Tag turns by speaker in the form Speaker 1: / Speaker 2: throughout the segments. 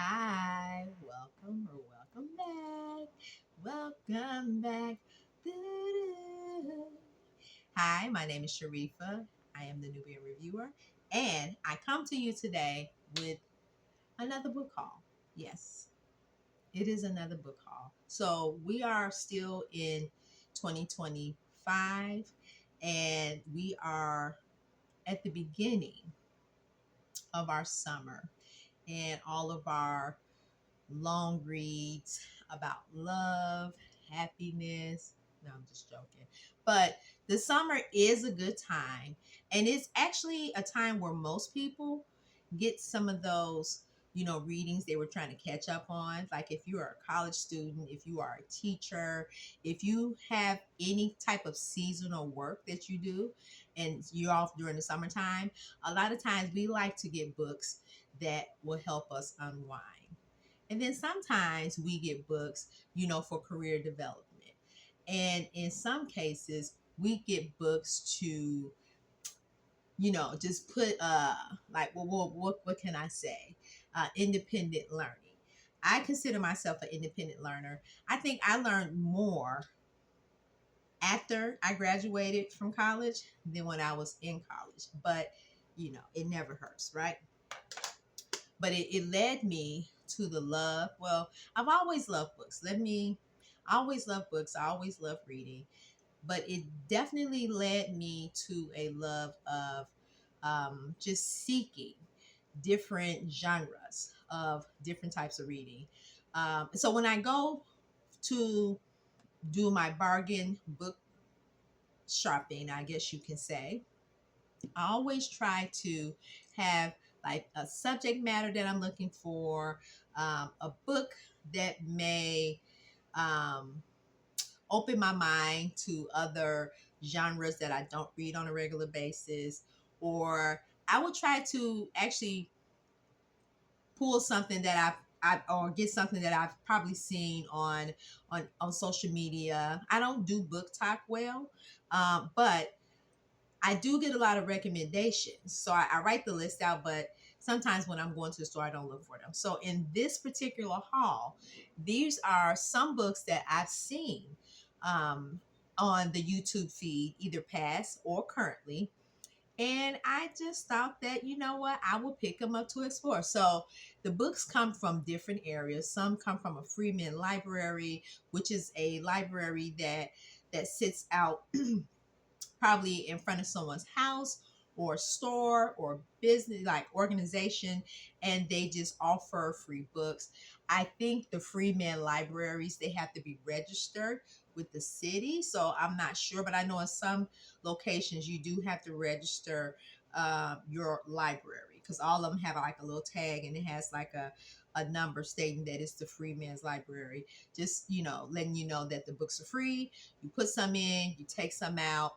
Speaker 1: Hi, welcome or welcome back. Welcome back. Doo-doo. Hi, my name is Sharifa. I am the Nubian Reviewer, and I come to you today with another book haul. Yes, it is another book haul. So we are still in 2025, and we are at the beginning of our summer and all of our long reads about love, happiness. No, I'm just joking. But the summer is a good time. And it's actually a time where most people get some of those, readings they were trying to catch up on. Like if you are a college student, if you are a teacher, if you have any type of seasonal work that you do and you're off during the summertime, a lot of times we like to get books that will help us unwind. And then sometimes we get books, for career development. And in some cases, we get books to, just put like what can I say? Independent learning. I consider myself an independent learner. I think I learned more after I graduated from college than when I was in college. But it never hurts, right? But it led me to the love. Well, I've always loved books. I always loved books. I always loved reading. But it definitely led me to a love of just seeking different genres of different types of reading. So when I go to do my bargain book shopping, I guess you can say, I always try to have like a subject matter that I'm looking for, a book that may um, open my mind to other genres that I don't read on a regular basis, or I will try to actually pull something that or get something that I've probably seen on social media. I don't do book talk well, but I do get a lot of recommendations. So I write the list out, but sometimes when I'm going to the store, I don't look for them. So in this particular haul, these are some books that I've seen um, on the YouTube feed, either past or currently. And I just thought that, you know what, I will pick them up to explore. So the books come from different areas. Some come from a Freeman Library, which is a library that sits out probably in front of someone's house or store or business like organization, and they just offer free books. I think the Freeman libraries, they have to be registered with the city, so I'm not sure, but I know in some locations you do have to register your library, because all of them have like a little tag and it has like a number stating that it's the Freeman's library, just letting you know that the books are free. You put some in, you take some out,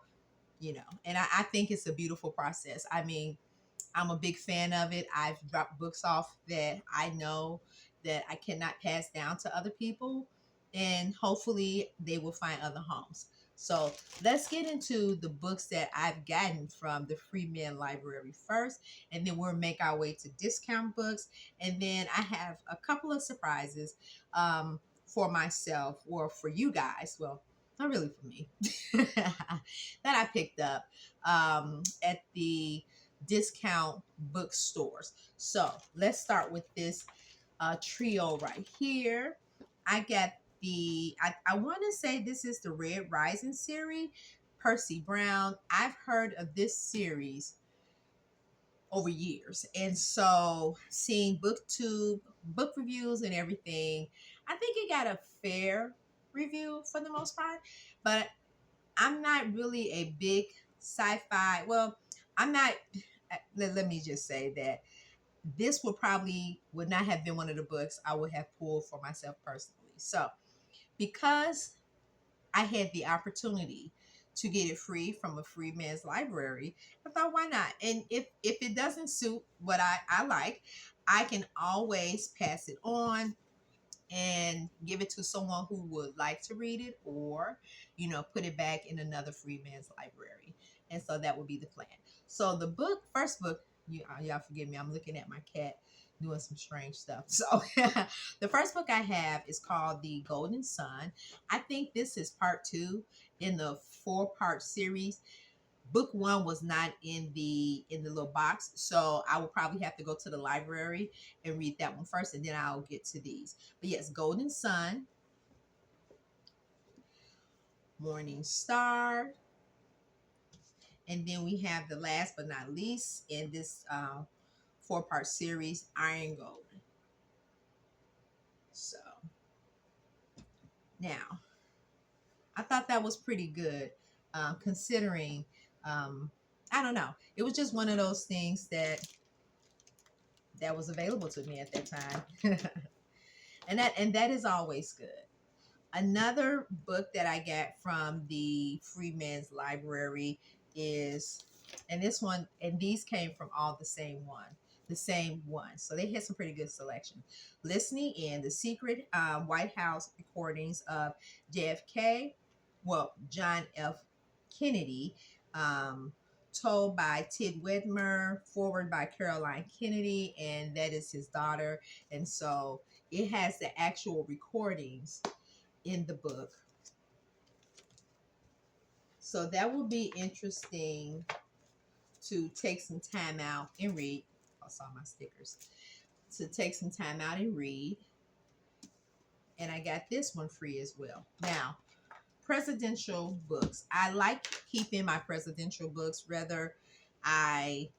Speaker 1: and I think it's a beautiful process. I mean, I'm a big fan of it. I've dropped books off that I know that I cannot pass down to other people, and hopefully they will find other homes. So let's get into the books that I've gotten from the Freeman Library first, and then we'll make our way to discount books. And then I have a couple of surprises for myself or for you guys. Well, not really for me, that I picked up at the discount bookstores. So let's start with this trio right here. I got I want to say this is the Red Rising series, Percy Brown. I've heard of this series over years. And so seeing booktube, book reviews and everything, I think it got a fair review for the most part. But I'm not really a big sci-fi. Well, I'm not. Let me just say that this would not have been one of the books I would have pulled for myself personally. So because I had the opportunity to get it free from a free man's library, I thought, why not? And if it doesn't suit what I like, I can always pass it on and give it to someone who would like to read it, or put it back in another free man's library. And so that would be the plan. So the first book Y'all forgive me. I'm looking at my cat doing some strange stuff. So the first book I have is called The Golden Sun. I think this is part two in the four-part series. Book one was not in the little box, so I will probably have to go to the library and read that one first, and then I'll get to these. But yes, Golden Sun, Morning Star, and then we have the last but not least in this four-part series, Iron Gold. So now I thought that was pretty good, considering I don't know. It was just one of those things that was available to me at that time. and that is always good. Another book that I got from the Freeman's Library is, and this one, and these came from all the same one. So they had some pretty good selection. Listening In: The Secret White House Recordings of JFK, well, John F. Kennedy, um, told by Tid Wedmer, forward by Caroline Kennedy, and that is his daughter. And so it has the actual recordings in the book. So that will be interesting to take some time out and read. I saw my stickers. To take some time out and read. And I got this one free as well. Now, presidential books. I like keeping my presidential books, whether I,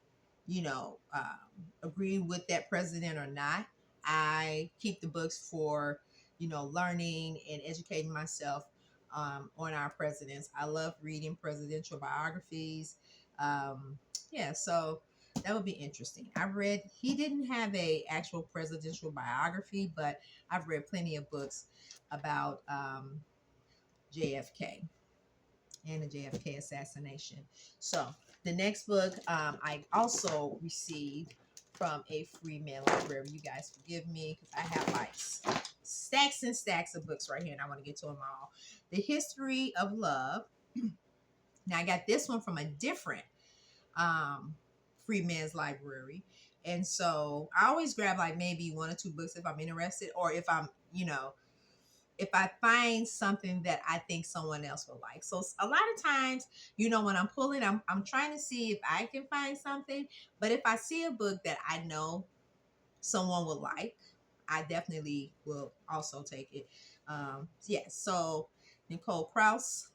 Speaker 1: agree with that president or not. I keep the books for, learning and educating myself on our presidents. I love reading presidential biographies. Yeah, so that would be interesting. I've read, he didn't have a actual presidential biography, but I've read plenty of books about JFK and the JFK assassination. So the next book I also received from a Freeman library. You guys forgive me because I have like stacks and stacks of books right here, and I want to get to them all. The History of Love. Now I got this one from a different Freeman's library. And so I always grab like maybe one or two books if I'm interested, or if I'm, if I find something that I think someone else will like. So a lot of times, when I'm pulling, I'm trying to see if I can find something. But if I see a book that I know someone will like, I definitely will also take it. Yes. So Nicole Krauss.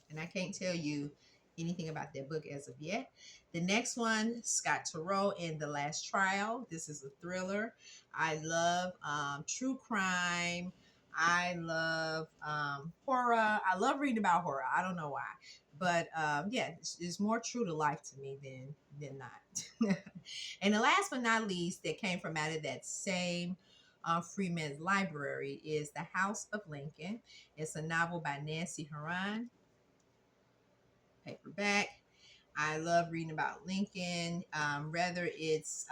Speaker 1: And I can't tell you anything about that book as of yet. The next one, Scott Turow in The Last Trial. This is a thriller. I love true crime. I love horror. I love reading about horror. I don't know why, but yeah, it's more true to life to me than not. And the last but not least, that came from out of that same Freeman's Library is The House of Lincoln. It's a novel by Nancy Horan, paperback. I love reading about Lincoln, whether it's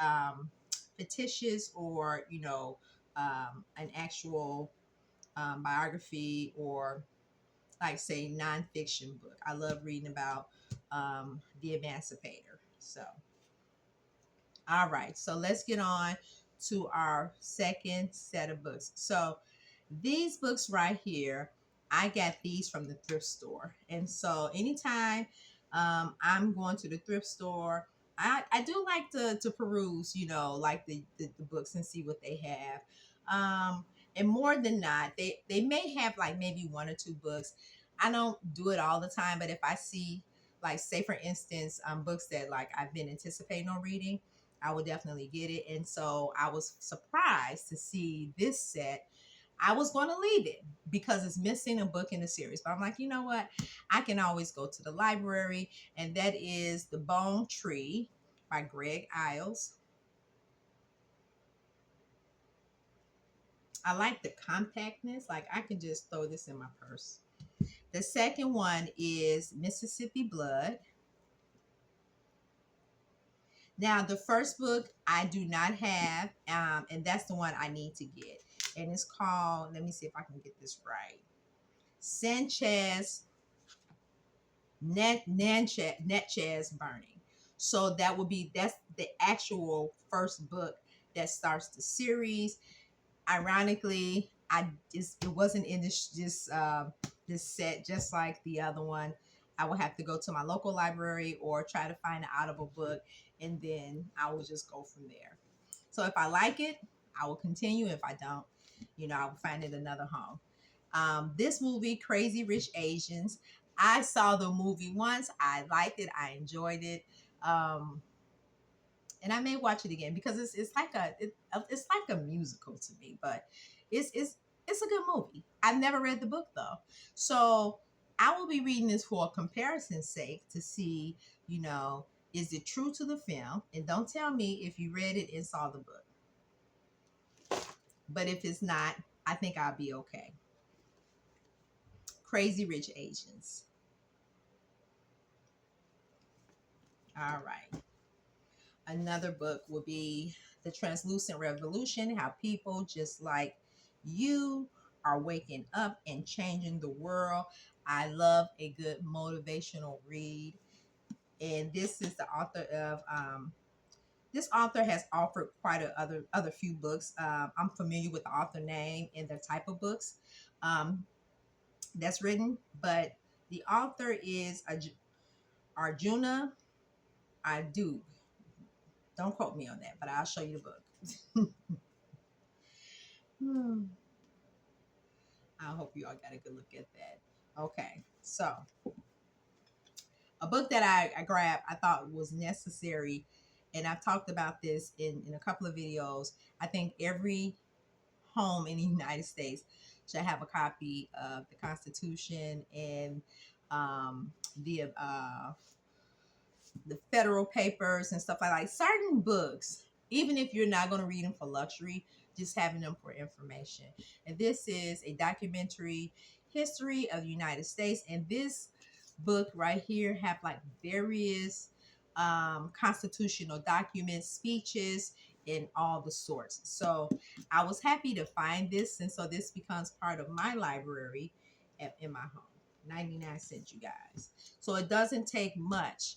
Speaker 1: fictitious or an actual biography, or like say nonfiction book. I love reading about the Emancipator. So, all right, so let's get on to our second set of books. So these books right here, I got these from the thrift store. And so anytime I'm going to the thrift store, I do like to peruse, like the books and see what they have. And more than not, they may have like maybe one or two books. I don't do it all the time, but if I see, like, say for instance, books that like I've been anticipating on reading, I will definitely get it. And so I was surprised to see this set. I was going to leave it because it's missing a book in the series. But I'm like, you know what? I can always go to the library. And that is The Bone Tree by Greg Iles. I like the compactness. Like, I can just throw this in my purse. The second one is Mississippi Blood. Now, the first book I do not have, and that's the one I need to get. And it's called, let me see if I can get this right, Sanchez Natchez Burning. So that's the actual first book that starts the series. Ironically, it wasn't in this set just like the other one. I will have to go to my local library or try to find an Audible book, and then I will just go from there. So if I like it, I will continue. If I don't, I will find it another home. This movie, Crazy Rich Asians, I saw the movie once. I liked it. I enjoyed it. Um, and I may watch it again because it's like a musical to me, but it's a good movie. I've never read the book though, so I will be reading this for a comparison's sake to see, you know, is it true to the film? And don't tell me if you read it and saw the book. But if it's not, I think I'll be okay. Crazy Rich Asians. All right. Another book will be The Translucent Revolution, how people just like you are waking up and changing the world. I love a good motivational read. And this is the author of this author has offered quite a other few books. I'm familiar with the author name and the type of books um, that's written, but the author is Arjuna Adu. Don't quote me on that, but I'll show you the book. Hmm. I hope you all got a good look at that. Okay, so a book that I grabbed, I thought was necessary, and I've talked about this in a couple of videos. I think every home in the United States should have a copy of the Constitution and um, the federal papers and stuff like that. Certain books, even if you're not going to read them for luxury, just having them for information. And this is a documentary history of the United States. And this book right here have like various constitutional documents, speeches, and all the sorts. So I was happy to find this, and so this becomes part of my library in my home. 99 cents, you guys. So it doesn't take much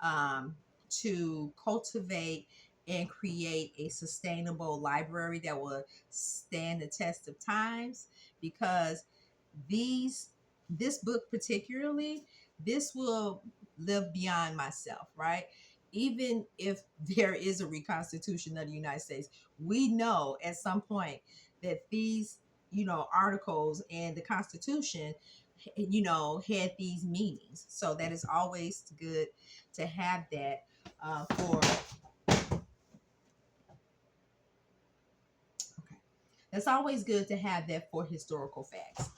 Speaker 1: um, to cultivate and create a sustainable library that will stand the test of times, because these this book particularly, this will live beyond myself, right? Even if there is a reconstitution of the United States, we know at some point that these, articles and the Constitution, had these meanings. So that is always good to have that for. Okay, that's always good to have that for historical facts.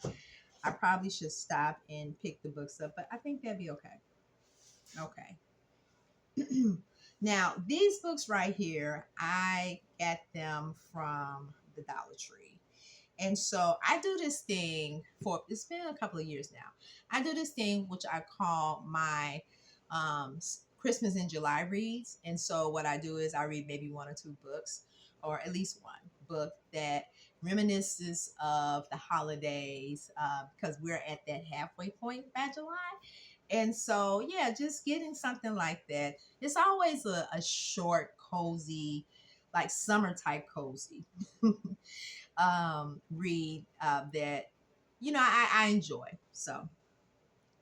Speaker 1: I probably should stop and pick the books up, but I think that'd be okay. Okay. Now, these books right here, I got them from the Dollar Tree. And so I do this thing for, it's been a couple of years now. I do this thing which I call my Christmas in July reads. And so what I do is I read maybe one or two books, or at least one book that reminisces of the holidays, because we're at that halfway point by July. And so, yeah, just getting something like that. It's always a short, cozy, like summer type cozy read that, I enjoy. So,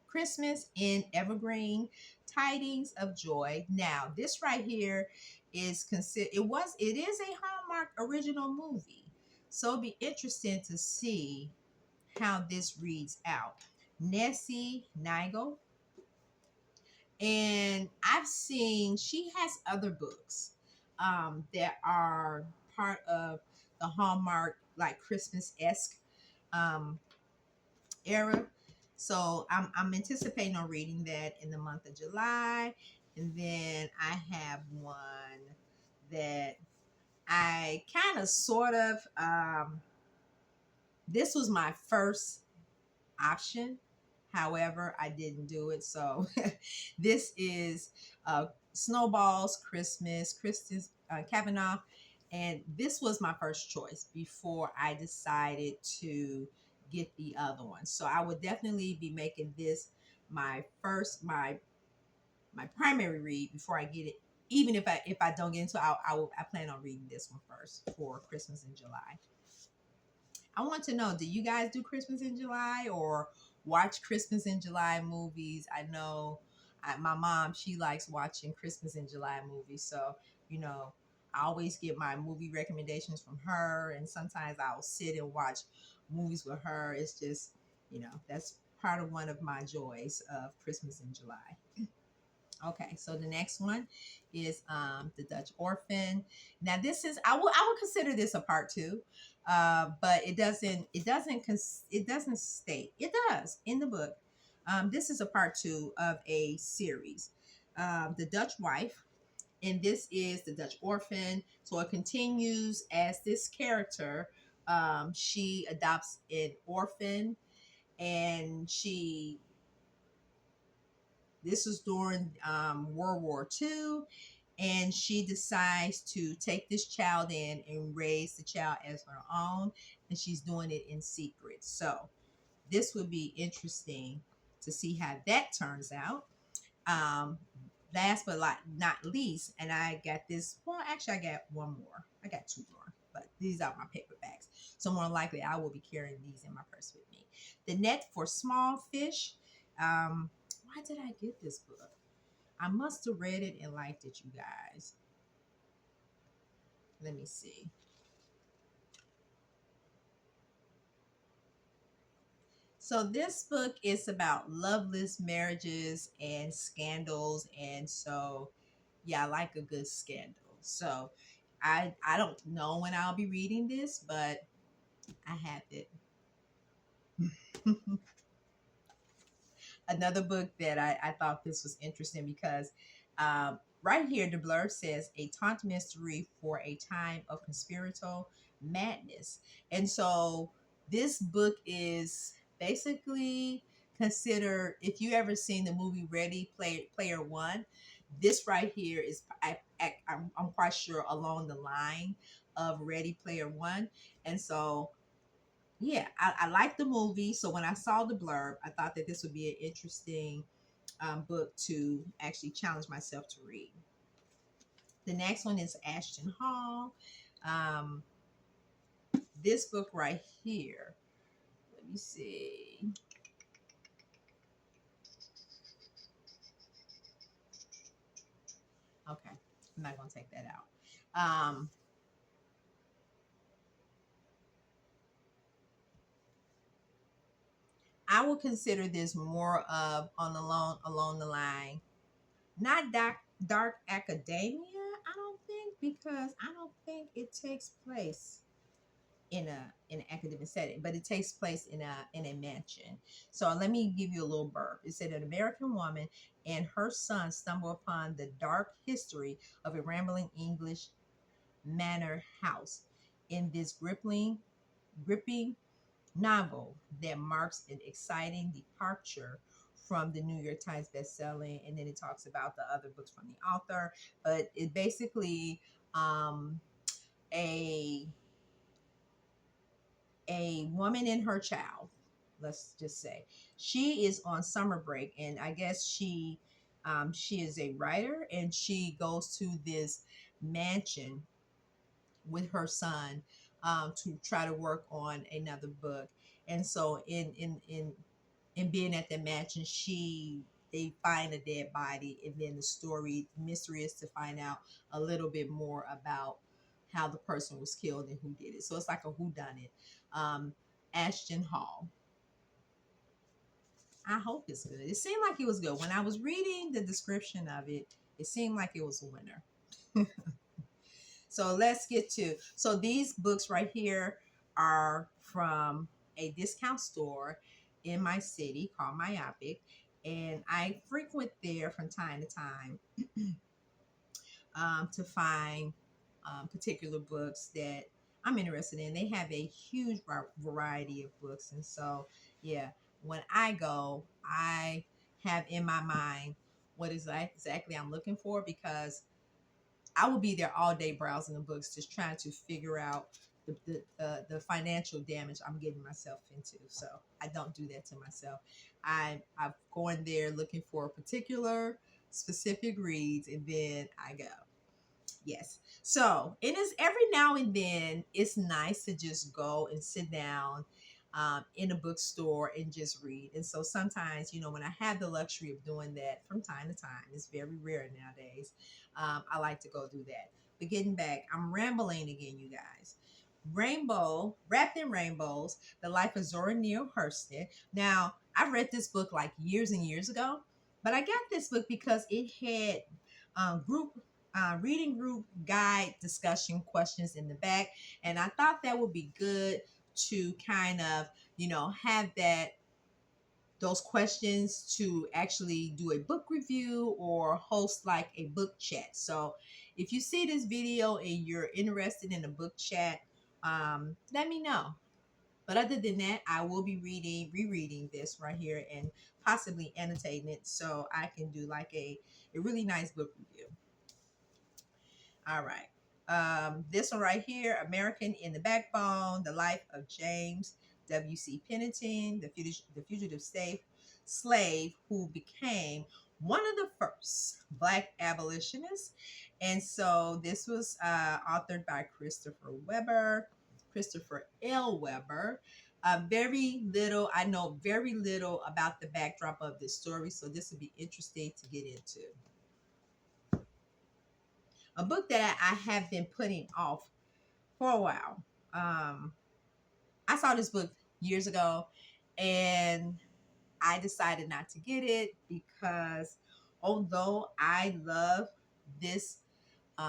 Speaker 1: Christmas in Evergreen, Tidings of Joy. Now, this right here is it is a Hallmark original movie. So, it'll be interesting to see how this reads out. Nessie Nigel, and I've seen she has other books that are part of the Hallmark like Christmas esque um, era. So I'm anticipating on reading that in the month of July, and then I have one that I kind of sort of this was my first option. However, I didn't do it. So this is Snowball's Christmas Kavanaugh. And this was my first choice before I decided to get the other one. So I would definitely be making this my first my primary read before I get it. Even if I don't get into it, I plan on reading this one first for Christmas in July. I want to know, do you guys do Christmas in July or watch Christmas in July movies? I know my mom, she likes watching Christmas in July movies. So, you know, I always get my movie recommendations from her. And sometimes I'll sit and watch movies with her. It's just, that's part of one of my joys of Christmas in July. Okay, so the next one is the Dutch Orphan. Now this is I would consider this a part two, but it doesn't state it does in the book. This is a part two of a series, the Dutch Wife, and this is the Dutch Orphan. So it continues as this character. She adopts an orphan, and this was during World War II, and she decides to take this child in and raise the child as her own, and she's doing it in secret. So this would be interesting to see how that turns out. Um, Last but not least, and I got this. Well, actually, I got one more. I got two more, but these are my paperbacks. So more likely, I will be carrying these in my purse with me. The Net for Small Fish. Why did I get this book? I must have read it and liked it, you guys. Let me see. So this book is about loveless marriages and scandals, and so yeah, I like a good scandal. So I don't know when I'll be reading this, but I have it. Another book that I thought this was interesting because right here the blurb says a taunt mystery for a time of conspiratorial madness. And so this book is basically considered, if you ever seen the movie Player One, this right here is I'm quite sure along the line of Ready Player One. And so yeah, I like the movie. So when I saw the blurb, I thought that this would be an interesting book to actually challenge myself to read. The next one is Ashton Hall. Um, this book right here. Let me see. Okay, I'm not gonna take that out. I would consider this more of on along the line, not dark academia. I don't think, because I don't think it takes place in an academic setting, but it takes place in a mansion. So let me give you a little burp. It said an American woman and her son stumble upon the dark history of a rambling English manor house in this gripping novel that marks an exciting departure from the New York Times bestselling. And then it talks about the other books from the author, but it basically a a woman and her child, let's just say, she is on summer break, and I guess she is a writer, and she goes to this mansion with her son to try to work on another book. And so in being at the mansion, they find a dead body, and then the mystery is to find out a little bit more about how the person was killed and who did it. So it's like a who done it. Ashton Hall. I hope it's good. It seemed like it was good when I was reading the description of it. It seemed like it was a winner. So let's get to, so these books right here are from a discount store in my city called Myopic, and I frequent there from time to time to find particular books that I'm interested in. They have a huge variety of books, and so yeah, when I go, I have in my mind what is exactly I'm looking for, because I will be there all day browsing the books, just trying to figure out the financial damage I'm getting myself into. So I don't do that to myself. I've gone there looking for particular specific reads, and then I go. Yes. So it is every now and then it's nice to just go and sit down in a bookstore and just read. And so sometimes, when I have the luxury of doing that from time to time, it's very rare nowadays. I like to go do that. But getting back, I'm rambling again, you guys. Rainbow, Wrapped in Rainbows, The Life of Zora Neale Hurston. Now, I read this book like years and years ago, but I got this book because it had group reading group guide discussion questions in the back. And I thought that would be good to kind of, have those questions to actually do a book review or host like a book chat. So if you see this video and you're interested in a book chat, let me know. But other than that, I will be rereading this right here and possibly annotating it so I can do like a really nice book review. All right. This one right here, American in the Backbone, The Life of James W.C. Pennington, the fugitive slave who became one of the first Black abolitionists. And so this was authored by Christopher L. Weber. I know very little about the backdrop of this story, so this would be interesting to get into. A book that I have been putting off for a while. I saw this book years ago and I decided not to get it because although I love this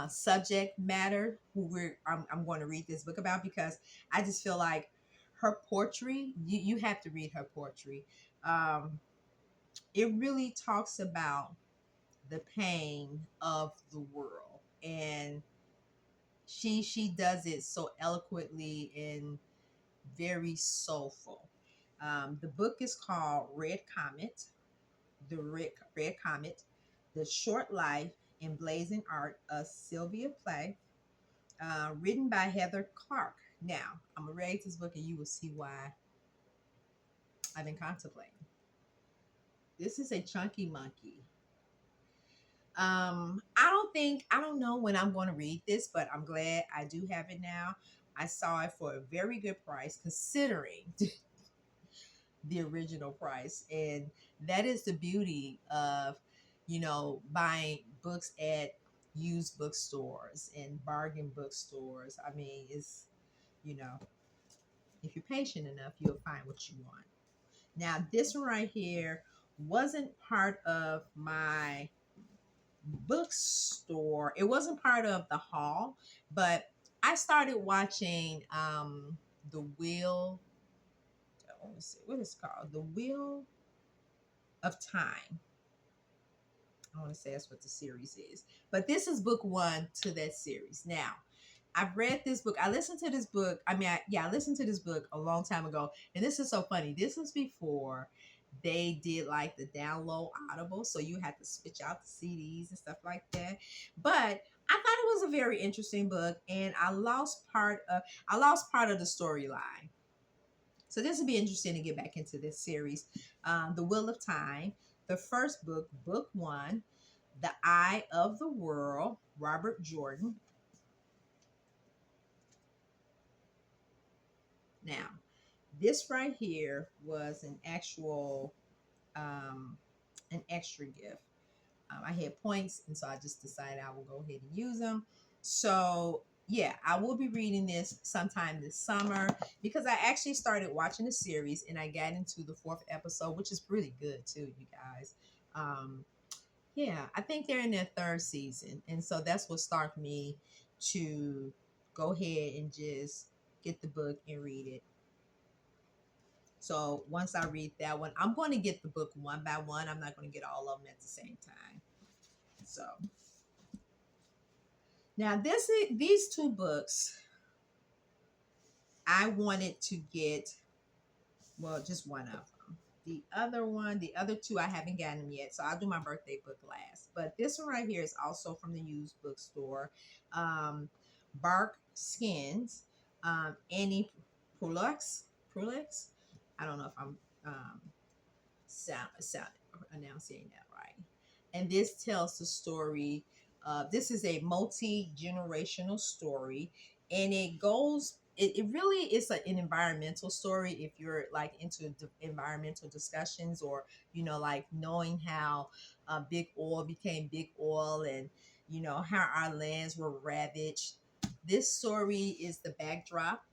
Speaker 1: subject matter, I'm going to read this book about because I just feel like her poetry, you have to read her poetry. Um, it really talks about the pain of the world, and she does it so eloquently and very soulful. The book is called Red Comet, Red Comet, The Short Life and Blazing Art of Sylvia Plath, written by Heather Clark. Now, I'm going to read this book and you will see why I've been contemplating. This is a chunky monkey. I don't know when I'm going to read this, but I'm glad I do have it now. I saw it for a very good price considering the original price. And that is the beauty of, buying books at used bookstores and bargain bookstores. I mean, you know, if you're patient enough, you'll find what you want. Now, this one right here wasn't part of my bookstore. It wasn't part of the haul, but I started watching the wheel. Let me see what it's called. The Wheel of Time. I want to say that's what the series is. But this is book one to that series. Now, I've read this book. I listened to this book. I listened to this book a long time ago. And this is so funny. This was before they did like the download Audible. So you had to switch out the CDs and stuff like that. But I thought it was a very interesting book. And I lost part of the storyline. So this would be interesting to get back into this series. The Wheel of Time, the first book, book one, The Eye of the World, Robert Jordan. Now, this right here was an extra gift. I had points, and so I just decided I will go ahead and use them. So yeah, I will be reading this sometime this summer because I actually started watching the series and I got into the fourth episode, which is really good too, you guys. Um, yeah, I think they're in their third season, and so that's what sparked me to go ahead and just get the book and read it. So once I read that one, I'm going to get the book one by one. I'm not going to get all of them at the same time. So now these two books I wanted to get, well, just one of them. The other two, I haven't gotten them yet. So I'll do my birthday book last. But this one right here is also from the used bookstore. Bark Skins. Annie Prulix. I don't know if I'm um, sound announcing that right. And this tells the story. This is a multi-generational story, and it goes. It really is an environmental story. If you're like into environmental discussions, or like knowing how big oil became big oil, and how our lands were ravaged. This story is the backdrop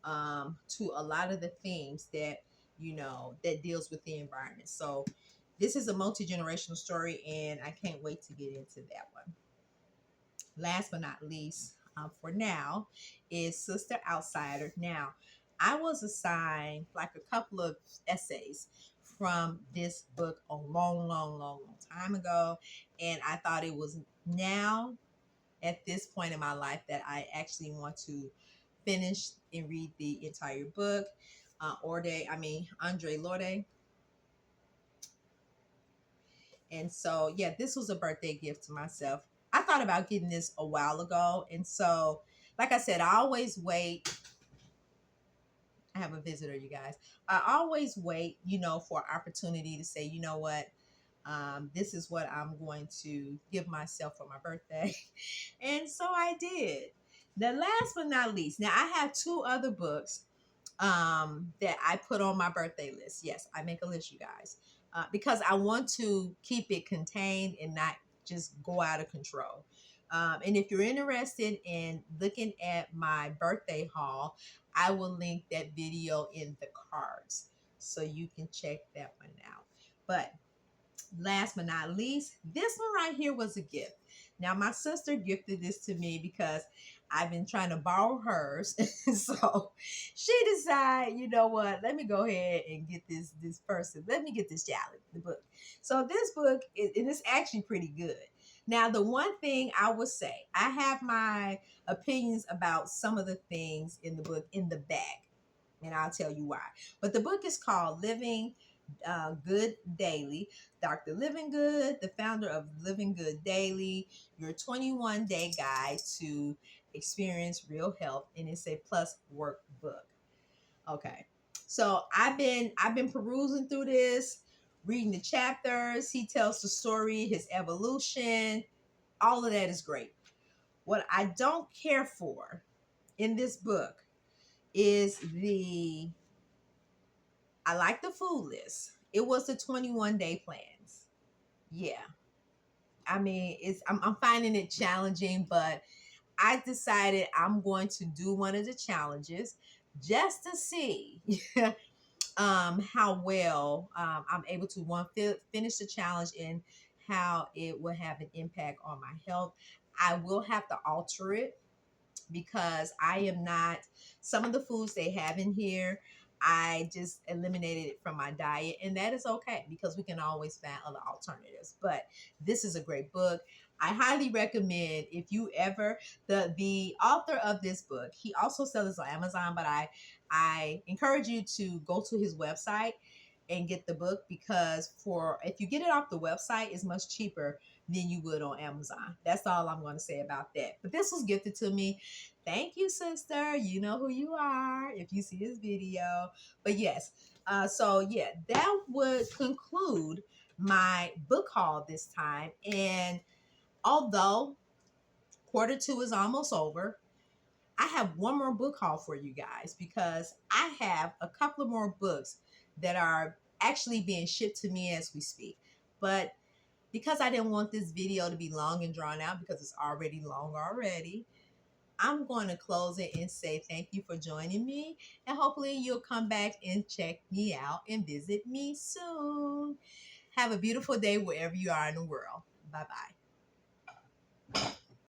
Speaker 1: to a lot of the themes that deals with the environment. So this is a multi-generational story, and I can't wait to get into that one. Last but not least, for now, is Sister Outsider. Now, I was assigned like a couple of essays from this book a long, long, long, long time ago, and I thought it was now at this point in my life that I actually want to finish and read the entire book. Andre Lorde. And so, yeah, this was a birthday gift to myself. I thought about getting this a while ago. And so, like I said, I always wait. I have a visitor, you guys. I always wait, for opportunity to say, you know what, this is what I'm going to give myself for my birthday. And so I did. The last but not least, now I have two other books that I put on my birthday list. Yes, I make a list, you guys, because I want to keep it contained and not just go out of control. And if you're interested in looking at my birthday haul, I will link that video in the cards so you can check that one out. But last but not least, this one right here was a gift. Now, my sister gifted this to me because I've been trying to borrow hers. So she decided, you know what, let me go ahead and get this person. Let me get this child the book. So this book, and it's actually pretty good. Now, the one thing I would say, I have my opinions about some of the things in the book in the back, and I'll tell you why. But the book is called Living Good Daily. Dr. Living Good, the founder of Living Good Daily, your 21-day guide to experience real health, and it's a plus workbook. Okay, so I've been perusing through this, reading the chapters. He tells the story, his evolution. All of that is great. What I don't care for in this book is I like the food list. It was the 21-day plans. Yeah. I mean, I'm finding it challenging, but I decided I'm going to do one of the challenges just to see how well I'm able to finish the challenge and how it will have an impact on my health. I will have to alter it because I am not, some of the foods they have in here, I just eliminated it from my diet, and that is okay because we can always find other alternatives. But this is a great book. I highly recommend if you ever, the author of this book, he also sells on Amazon, but I encourage you to go to his website and get the book, because for if you get it off the website, it's much cheaper than you would on Amazon. That's all I'm going to say about that. But this was gifted to me. Thank you, sister. You know who you are if you see this video. But yes, so yeah, that would conclude my book haul this time. And although quarter two is almost over, I have one more book haul for you guys because I have a couple of more books that are actually being shipped to me as we speak. But because I didn't want this video to be long and drawn out because it's already long already, I'm going to close it and say thank you for joining me. And hopefully you'll come back and check me out and visit me soon. Have a beautiful day wherever you are in the world. Bye-bye.